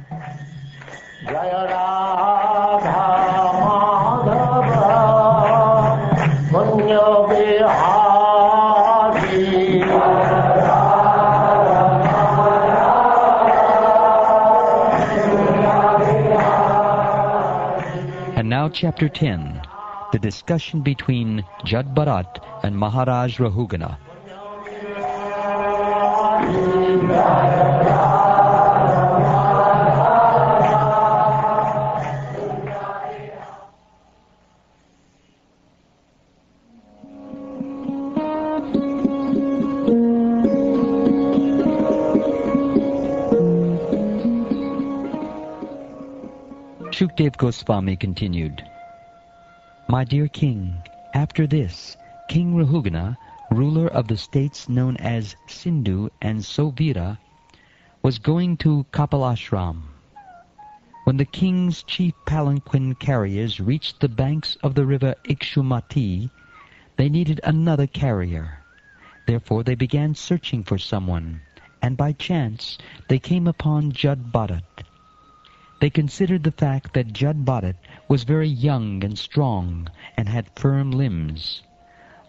Jaya Radha Madhava Punya Vihari. And now Chapter 10, the discussion between Bharata and Maharaja Rahugana. Shukdev Goswami continued, My dear king, after this, King Rahugana, ruler of the states known as Sindhu and Sovira, was going to Kapilashram. When the king's chief palanquin carriers reached the banks of the river Ikshumati, they needed another carrier. Therefore they began searching for someone, and by chance they came upon Bharata. They considered the fact that Bharata was very young and strong and had firm limbs.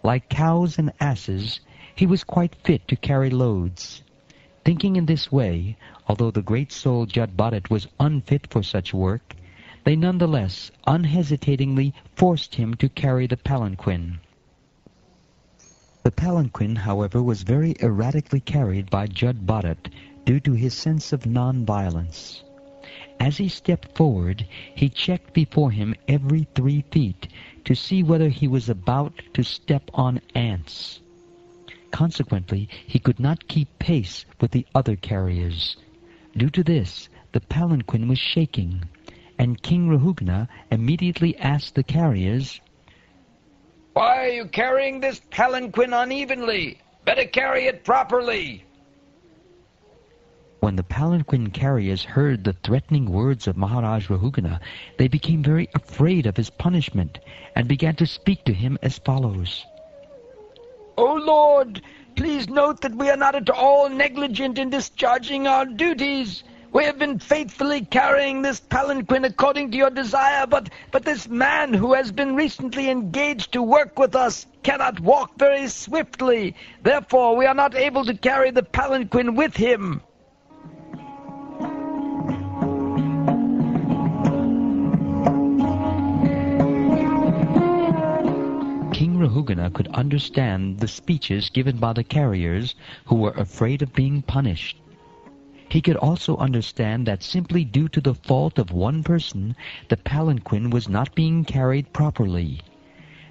Like cows and asses, he was quite fit to carry loads. Thinking in this way, although the great soul Bharata was unfit for such work, they nonetheless unhesitatingly forced him to carry the palanquin. The palanquin, however, was very erratically carried by Bharata due to his sense of non-violence. As he stepped forward, he checked before him every 3 feet to see whether he was about to step on ants. Consequently, he could not keep pace with the other carriers. Due to this, the palanquin was shaking, and King Rahugana immediately asked the carriers, Why are you carrying this palanquin unevenly? Better carry it properly. When the palanquin carriers heard the threatening words of Maharaja Rahugana, they became very afraid of his punishment and began to speak to him as follows. O Lord, please note that we are not at all negligent in discharging our duties. We have been faithfully carrying this palanquin according to your desire, but this man who has been recently engaged to work with us cannot walk very swiftly. Therefore, we are not able to carry the palanquin with him. King Rahugana could understand the speeches given by the carriers who were afraid of being punished. He could also understand that simply due to the fault of one person, the palanquin was not being carried properly.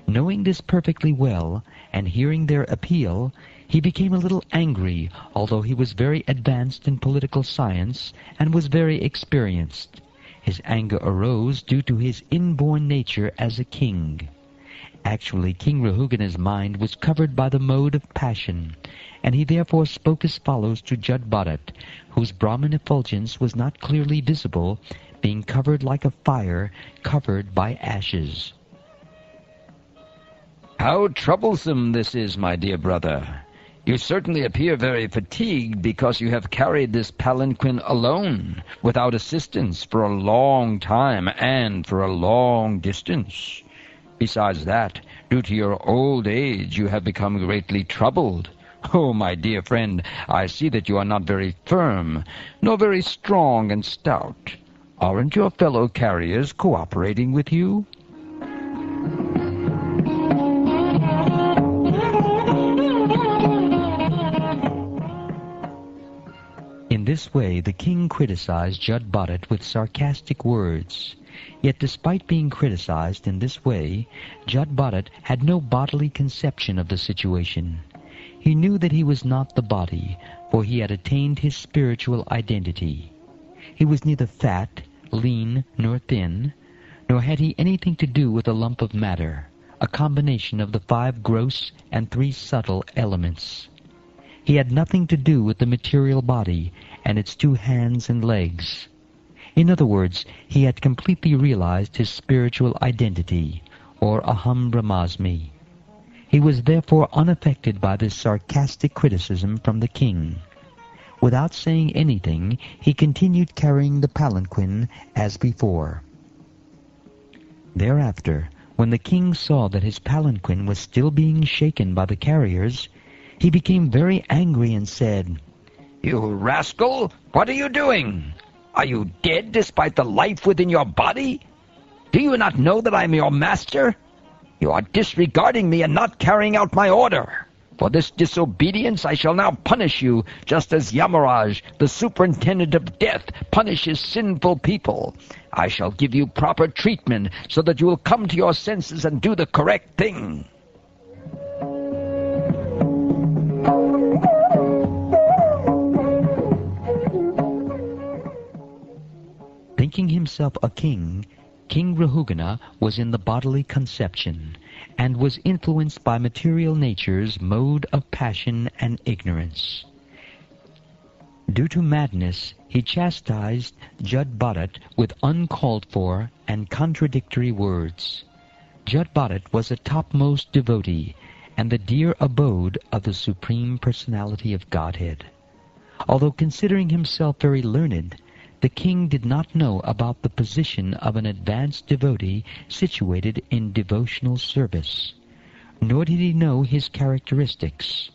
Knowing this perfectly well, and hearing their appeal, he became a little angry, although he was very advanced in political science and was very experienced. His anger arose due to his inborn nature as a king. Actually, King Rahugana's mind was covered by the mode of passion, and he therefore spoke as follows to Bharata, whose Brahman effulgence was not clearly visible, being covered like a fire covered by ashes. How troublesome this is, my dear brother. You certainly appear very fatigued because you have carried this palanquin alone, without assistance, for a long time and for a long distance. Besides that, due to your old age, you have become greatly troubled. Oh, my dear friend, I see that you are not very firm, nor very strong and stout. Aren't your fellow carriers cooperating with you? In this way, the king criticized Bharata with sarcastic words. Yet despite being criticized in this way, Bharata had no bodily conception of the situation. He knew that he was not the body, for he had attained his spiritual identity. He was neither fat, lean, nor thin, nor had he anything to do with a lump of matter, a combination of the 5 gross and 3 subtle elements. He had nothing to do with the material body and its 2 hands and legs. In other words, he had completely realized his spiritual identity, or Aham Brahmasmi. He was therefore unaffected by this sarcastic criticism from the king. Without saying anything, he continued carrying the palanquin as before. Thereafter, when the king saw that his palanquin was still being shaken by the carriers, he became very angry and said, "You rascal! What are you doing? Are you dead despite the life within your body? Do you not know that I am your master? You are disregarding me and not carrying out my order. For this disobedience I shall now punish you, just as Yamaraj, the superintendent of death, punishes sinful people. I shall give you proper treatment so that you will come to your senses and do the correct thing." Thinking himself a king, King Rahugana was in the bodily conception, and was influenced by material nature's mode of passion and ignorance. Due to madness, he chastised Jada with uncalled for and contradictory words. Jada was a topmost devotee and the dear abode of the Supreme Personality of Godhead. Although considering himself very learned, the king did not know about the position of an advanced devotee situated in devotional service, nor did he know his characteristics.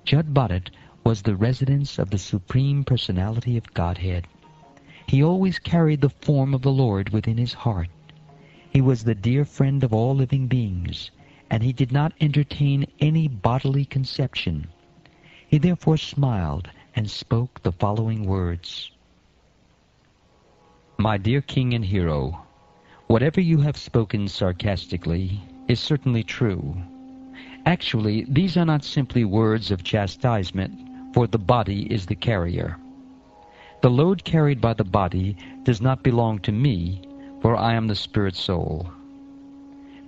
Jada was the residence of the Supreme Personality of Godhead. He always carried the form of the Lord within his heart. He was the dear friend of all living beings, and he did not entertain any bodily conception. He therefore smiled and spoke the following words. "My dear king and hero, whatever you have spoken sarcastically is certainly true. Actually, these are not simply words of chastisement, for the body is the carrier. The load carried by the body does not belong to me, for I am the spirit soul.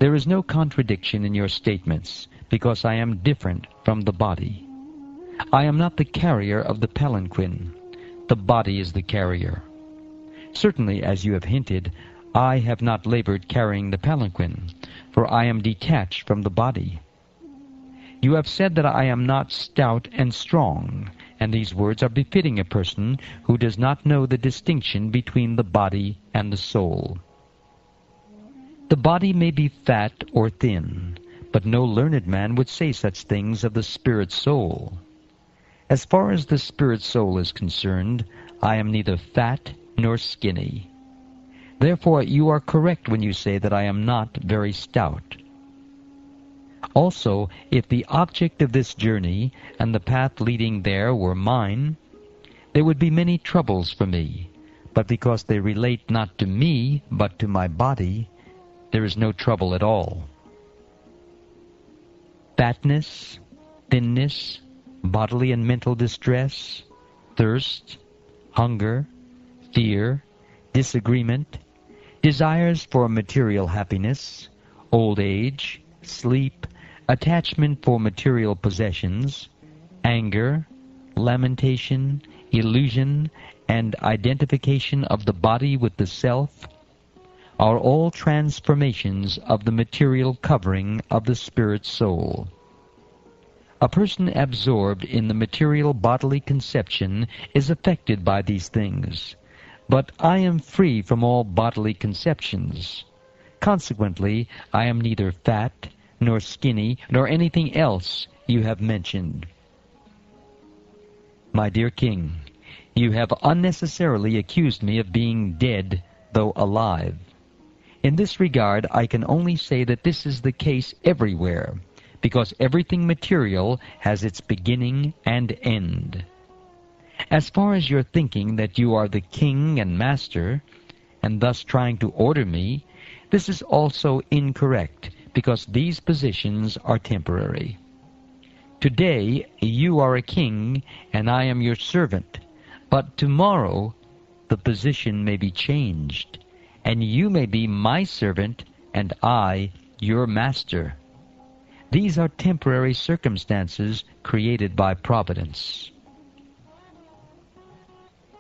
There is no contradiction in your statements, because I am different from the body. I am not the carrier of the palanquin. The body is the carrier. Certainly, as you have hinted, I have not labored carrying the palanquin, for I am detached from the body. You have said that I am not stout and strong, and these words are befitting a person who does not know the distinction between the body and the soul. The body may be fat or thin, but no learned man would say such things of the spirit soul. As far as the spirit soul is concerned, I am neither fat nor skinny. Therefore you are correct when you say that I am not very stout. Also, if the object of this journey and the path leading there were mine, there would be many troubles for me, but because they relate not to me but to my body, there is no trouble at all. Fatness, thinness, bodily and mental distress, thirst, hunger, fear, disagreement, desires for material happiness, old age, sleep, attachment for material possessions, anger, lamentation, illusion, and identification of the body with the self, are all transformations of the material covering of the spirit soul. A person absorbed in the material bodily conception is affected by these things, but I am free from all bodily conceptions. Consequently, I am neither fat, nor skinny, nor anything else you have mentioned. My dear king, you have unnecessarily accused me of being dead, though alive. In this regard, I can only say that this is the case everywhere, because everything material has its beginning and end. As far as your thinking that you are the king and master, and thus trying to order me, this is also incorrect, because these positions are temporary. Today you are a king, and I am your servant, but tomorrow the position may be changed, and you may be my servant, and I your master. These are temporary circumstances created by Providence.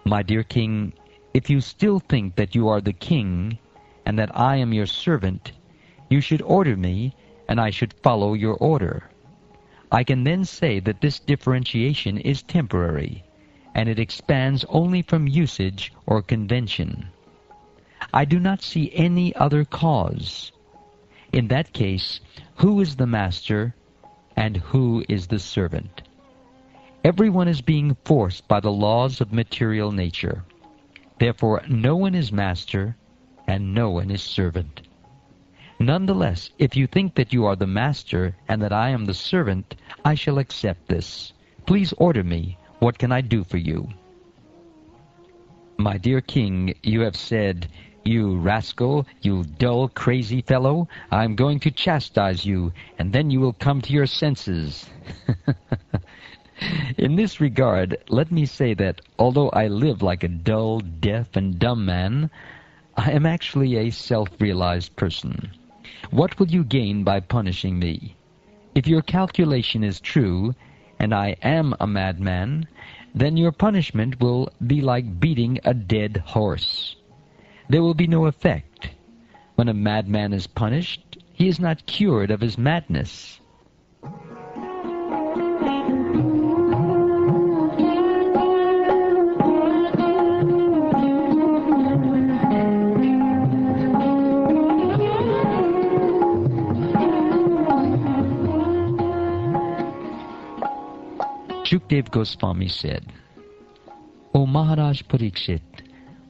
My dear king, if you still think that you are the king, and that I am your servant, you should order me, and I should follow your order. I can then say that this differentiation is temporary, and it expands only from usage or convention. I do not see any other cause. In that case, who is the master and who is the servant? Everyone is being forced by the laws of material nature. Therefore, no one is master and no one is servant. Nonetheless, if you think that you are the master and that I am the servant, I shall accept this. Please order me. What can I do for you? My dear king, you have said, "You rascal, you dull, crazy fellow, I am going to chastise you, and then you will come to your senses." In this regard, let me say that, although I live like a dull, deaf, and dumb man, I am actually a self-realized person. What will you gain by punishing me? If your calculation is true, and I am a madman, then your punishment will be like beating a dead horse. There will be no effect. When a madman is punished, he is not cured of his madness. Shukdev Goswami said, O Maharaj Parikshit,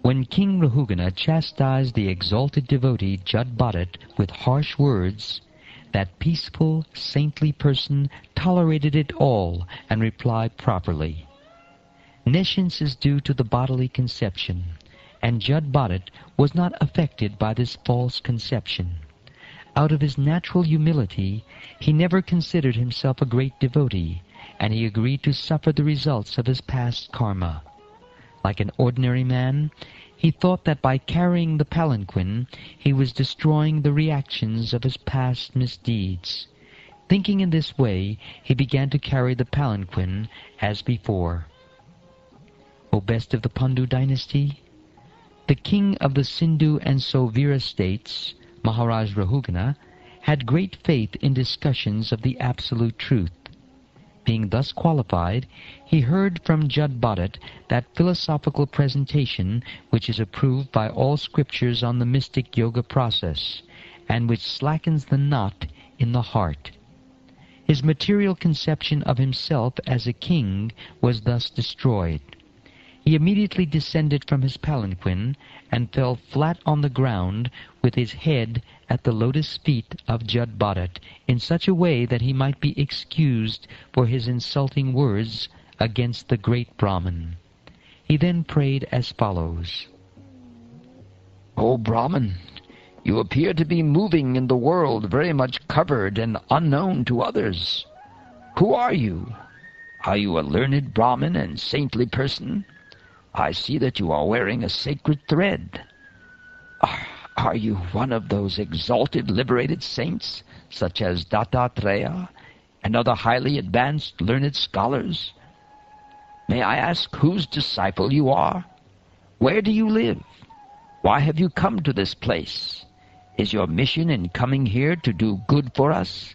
when King Rahugana chastised the exalted devotee Jada with harsh words, that peaceful, saintly person tolerated it all and replied properly. Nescience is due to the bodily conception, and Jada was not affected by this false conception. Out of his natural humility, he never considered himself a great devotee, and he agreed to suffer the results of his past karma. Like an ordinary man, he thought that by carrying the palanquin, he was destroying the reactions of his past misdeeds. Thinking in this way, he began to carry the palanquin as before. O best of the Pandu dynasty, the king of the Sindhu and Sovira states, Maharaja Rahugana, had great faith in discussions of the absolute truth. Being thus qualified, he heard from Jada that philosophical presentation which is approved by all scriptures on the mystic yoga process, and which slackens the knot in the heart. His material conception of himself as a king was thus destroyed. He immediately descended from his palanquin and fell flat on the ground with his head at the lotus feet of Jada in such a way that he might be excused for his insulting words against the great Brahman. He then prayed as follows. O Brahman, you appear to be moving in the world very much covered and unknown to others. Who are you? Are you a learned Brahmin and saintly person? I see that you are wearing a sacred thread. Are you one of those exalted liberated saints, such as Dattatreya and other highly advanced learned scholars? May I ask whose disciple you are? Where do you live? Why have you come to this place? Is your mission in coming here to do good for us?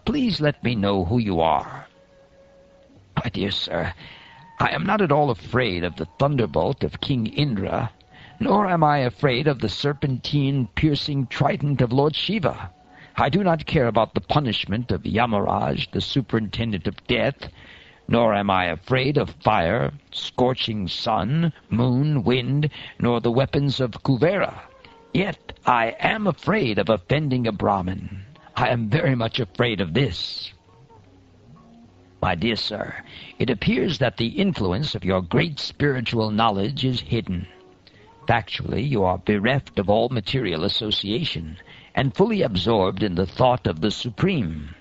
Please let me know who you are. My dear sir, I am not at all afraid of the thunderbolt of King Indra, nor am I afraid of the serpentine piercing trident of Lord Shiva. I do not care about the punishment of Yamaraj, the superintendent of death, nor am I afraid of fire, scorching sun, moon, wind, nor the weapons of Kuvera. Yet I am afraid of offending a Brahmin. I am very much afraid of this. My dear sir, it appears that the influence of your great spiritual knowledge is hidden. Factually, you are bereft of all material association and fully absorbed in the thought of the Supreme.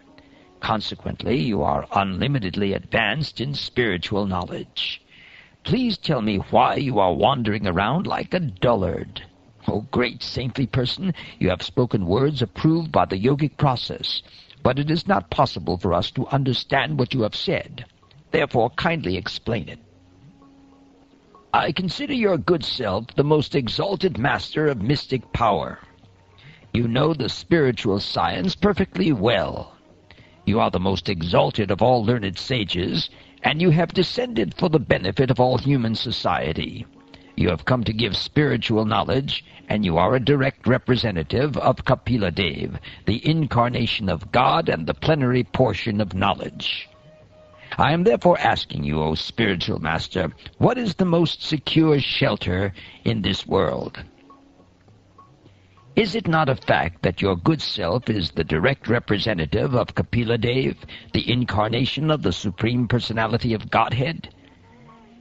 Consequently, you are unlimitedly advanced in spiritual knowledge. Please tell me why you are wandering around like a dullard. O great saintly person, you have spoken words approved by the yogic process, but it is not possible for us to understand what you have said. Therefore, kindly explain it. I consider your good self the most exalted master of mystic power. You know the spiritual science perfectly well. You are the most exalted of all learned sages, and you have descended for the benefit of all human society. You have come to give spiritual knowledge, and you are a direct representative of Kapila Dev, the incarnation of God and the plenary portion of knowledge. I am therefore asking you, O spiritual master, what is the most secure shelter in this world? Is it not a fact that your good self is the direct representative of Kapila Dev, the incarnation of the Supreme Personality of Godhead?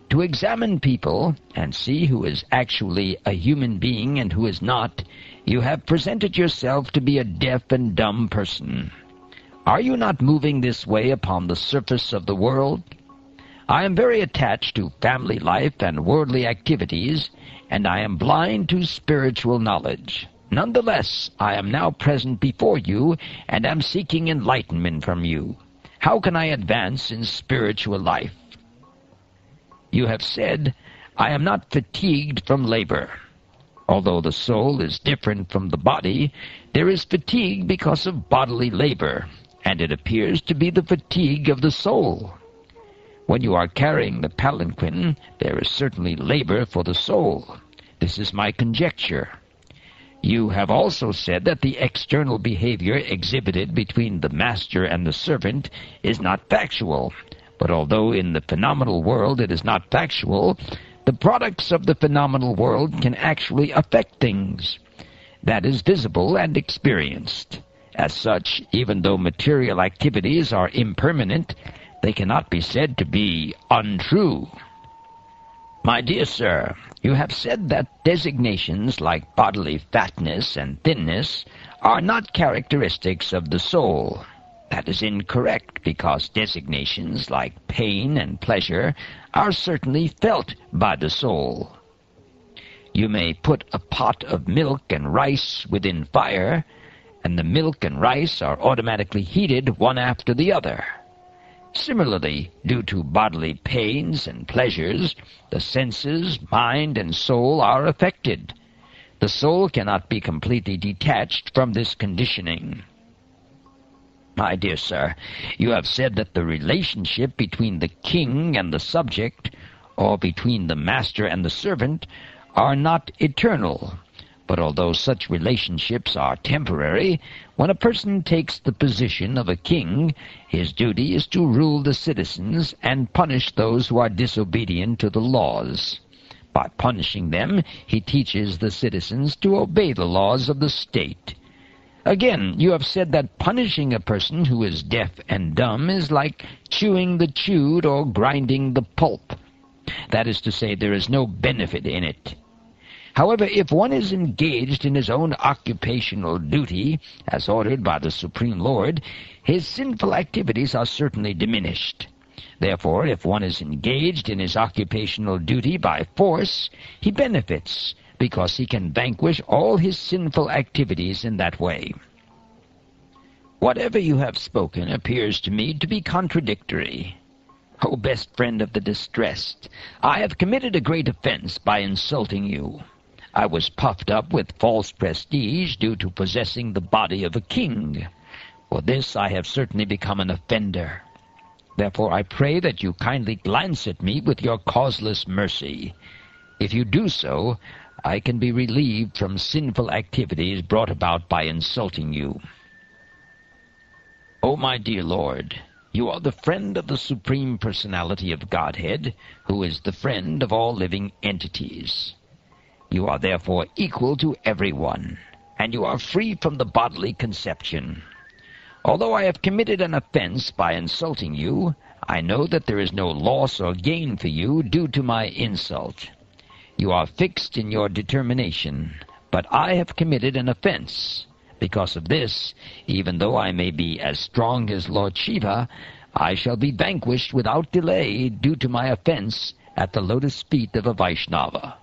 To examine people and see who is actually a human being and who is not, you have presented yourself to be a deaf and dumb person. Are you not moving this way upon the surface of the world? I am very attached to family life and worldly activities, and I am blind to spiritual knowledge. Nonetheless, I am now present before you, and am seeking enlightenment from you. How can I advance in spiritual life? You have said, I am not fatigued from labor. Although the soul is different from the body, there is fatigue because of bodily labor, and it appears to be the fatigue of the soul. When you are carrying the palanquin, there is certainly labor for the soul. This is my conjecture. You have also said that the external behavior exhibited between the master and the servant is not factual. But although in the phenomenal world it is not factual, the products of the phenomenal world can actually affect things. That is visible and experienced. As such, even though material activities are impermanent, they cannot be said to be untrue. My dear sir, you have said that designations like bodily fatness and thinness are not characteristics of the soul. That is incorrect, because designations like pain and pleasure are certainly felt by the soul. You may put a pot of milk and rice within fire, and the milk and rice are automatically heated one after the other. Similarly, due to bodily pains and pleasures, the senses, mind, and soul are affected. The soul cannot be completely detached from this conditioning. My dear sir, you have said that the relationship between the king and the subject, or between the master and the servant, are not eternal. But although such relationships are temporary, when a person takes the position of a king, his duty is to rule the citizens and punish those who are disobedient to the laws. By punishing them, he teaches the citizens to obey the laws of the state. Again, you have said that punishing a person who is deaf and dumb is like chewing the chewed or grinding the pulp. That is to say, there is no benefit in it. However, if one is engaged in his own occupational duty, as ordered by the Supreme Lord, his sinful activities are certainly diminished. Therefore, if one is engaged in his occupational duty by force, he benefits, because he can vanquish all his sinful activities in that way. Whatever you have spoken appears to me to be contradictory. O best friend of the distressed, I have committed a great offense by insulting you. I was puffed up with false prestige due to possessing the body of a king. For this I have certainly become an offender. Therefore I pray that you kindly glance at me with your causeless mercy. If you do so, I can be relieved from sinful activities brought about by insulting you. O my dear Lord, you are the friend of the Supreme Personality of Godhead, who is the friend of all living entities. You are therefore equal to everyone, and you are free from the bodily conception. Although I have committed an offense by insulting you, I know that there is no loss or gain for you due to my insult. You are fixed in your determination, but I have committed an offense. Because of this, even though I may be as strong as Lord Shiva, I shall be vanquished without delay due to my offense at the lotus feet of a Vaisnava.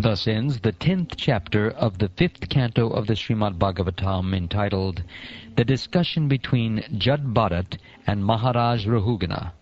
The Thus ends the 10th chapter of the 5th canto of the Srimad Bhagavatam, entitled The Discussion Between Jad Bharat and Maharaja Rahugana.